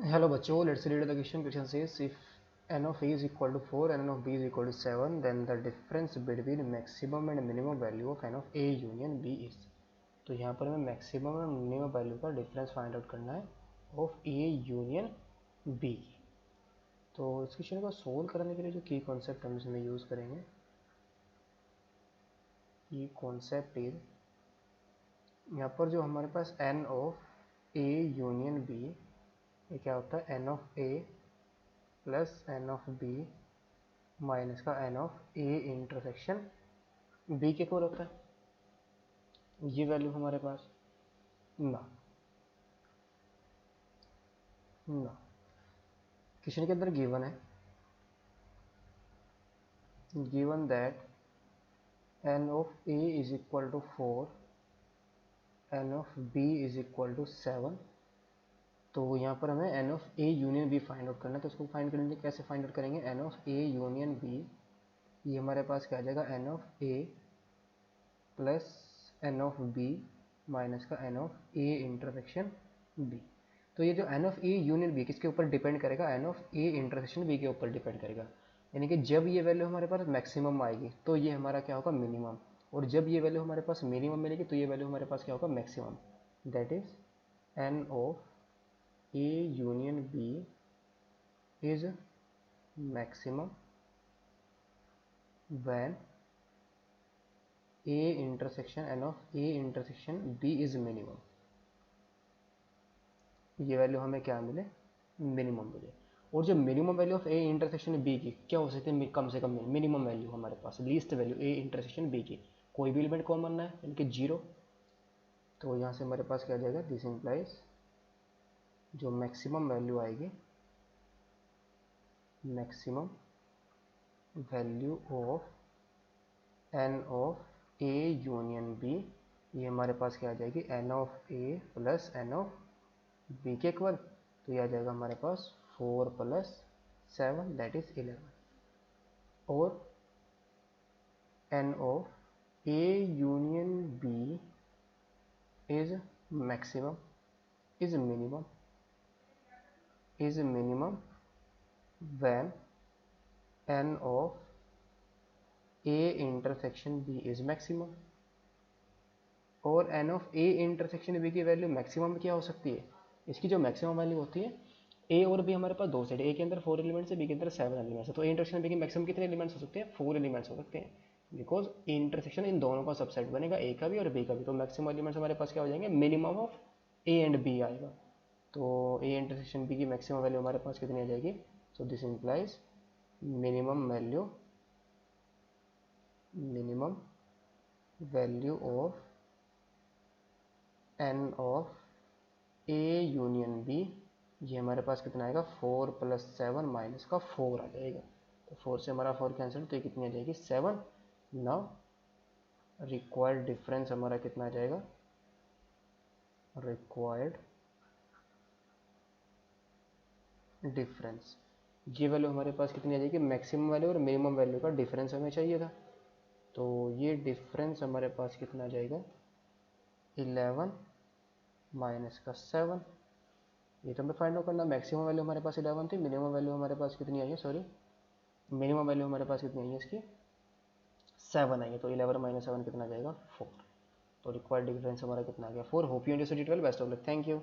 Hello बच्चों, let's read the question. Question says if n of a is equal to 4 and n of b is equal to 7, then the difference between maximum and minimum value of n of a union b is. तो यहाँ पर हमें maximum और minimum value का difference find out करना है of A union B. तो इस क्वेश्चन को सोल्व करने के लिए जो की कॉन्सेप्ट हम इसमें यूज़ करेंगे, ये कॉन्सेप्ट इज यहाँ पर जो हमारे पास n of A union B, ये क्या होता है n of A plus n of B minus का n of A intersection B के इक्वल होता है। ये वैल्यू हमारे पास ना क्वेश्चन के अंदर गिवन है, given that n of A is equal to 4, n of B is equal to 7। तो यहाँ पर हमें n of A union B find out करना है। तो उसको फाइंड करने के लिए कैसे फाइंड आउट करेंगे? n of A union B, ये हमारे पास क्या आ जाएगा? n of A plus n of B minus का n of A intersection B. तो ये जो n of A union B किसके ऊपर डिपेंड करेगा? n of A intersection B के ऊपर डिपेंड करेगा। यानी कि जब ये वैल्यू हमारे पास मैक्सिमम आएगी तो ये हमारा क्या होगा? मिनिमम। और जब ये वैल्यू हमारे पास मिनिमम मिलेगी तो ये वैल्यू हमारे पास क्या होगा? Maximum. That is n of A union B is maximum when A intersection N of A intersection B is minimum। ये वैल्यू हमें क्या मिले? मिनिमम मिले। और जो minimum value of A intersection B की क्या हो सकती है? कम से कम मिनिमम वैल्यू हमारे पास, least value A intersection B की, कोई भी एलिमेंट कॉमन ना है, यानी कि 0। तो यहाँ से हमारे पास क्या आ जाएगा? दिस इंप्लाइज जो मैक्सिमम वैल्यू आएगी, maximum value of n of A union B, ये हमारे पास क्या आ जाएगी? N of A plus n of B के इक्वल। तो ये आ जाएगा हमारे पास 4 प्लस 7 दैट इज 11। और n of A union B is maximum is minimum when n of A intersection B is maximum. और n of A intersection B की value maximum क्या हो सकती है? इसकी जो मैक्सिमम वैल्यू होती है, ए और बी हमारे पास दो सेट है, ए के अंदर 4 एलिमेंट्स है, बी के अंदर 7 एलिमेंट्स है। तो ए इंटरसेक्शन बी के मैक्सिमम कितने एलिमेंट्स हो सकते हैं? 4 एलिमेंट्स हो सकते हैं, बिकॉज ए इंटरसेक्शन इन दोनों का सबसेट बनेगा, ए का भी और बी का भी। तो मैक्सिमम एलिमेंट्स हमारे पास क्या हो जाएंगे? Minimum of A and B आएगा। तो ए इंटरसेक्शन बी की मैक्सिमम वैल्यू हमारे पास कितनी आ जाएगी? So this implies minimum value of n of A union B, ये हमारे पास कितना आएगा? 4 प्लस 7 माइनस का 4 आ जाएगा। तो 4 से हमारा 4 कैंसिल, तो ये कितनी आ जाएगी? 7। नाउ रिक्वायर्ड डिफरेंस हमारा कितना आ जाएगा? रिक्वायर्ड डिफरेंस, ये वैल्यू हमारे पास कितनी आ जाएगी? मैक्सिमम वैल्यू और मिनिमम वैल्यू का डिफरेंस हमें चाहिए था। तो ये डिफरेंस हमारे पास कितना आ जाएगा? 11 माइनस का 7। ये तो हमें फाइंड आउट करना। मैक्सिमम वैल्यू हमारे पास 11 थी, मिनिमम वैल्यू हमारे पास कितनी आई है? सॉरी, मिनिमम वैल्यू हमारे पास कितनी आई है? इसकी 7 आई है। तो 11 माइनस 7 कितना जाएगा? 4। तो रिक्वायर्ड डिफरेंस हमारा कितना आ गया? 4। Hope you understood it well. Best of luck. Thank you.